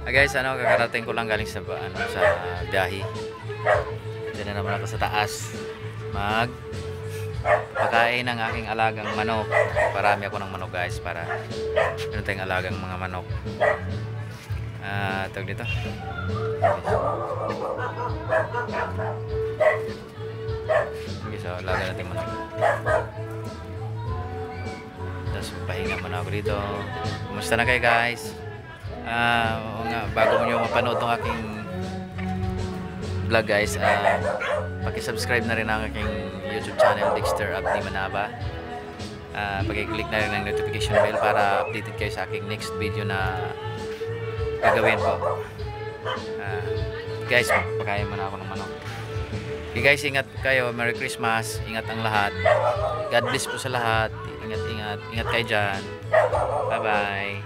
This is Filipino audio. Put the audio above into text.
Guys, kakarating ko lang galing sa sa biyahe. Diyan na naman ako sa taas. Pagkain ng aking alagang manok. Parami ako ng manok guys para meron tayong alagang mga manok. Tawag dito. Okay, so alaga natin manok. Tapos pahinga muna ako dito. Kumusta na kayo guys? Bago nyo mapanood ng aking vlog guys, paki-subscribe na rin ang aking YouTube channel Dexter Abdi Manaba. Paki-click na rin ang notification bell para updated kayo sa aking next video na gagawin po. Guys, pagpakain muna ako ng manok. Okay guys, ingat kayo. Merry Christmas. Ingat ang lahat. God bless po sa lahat. Ingat kayo dyan. Bye bye.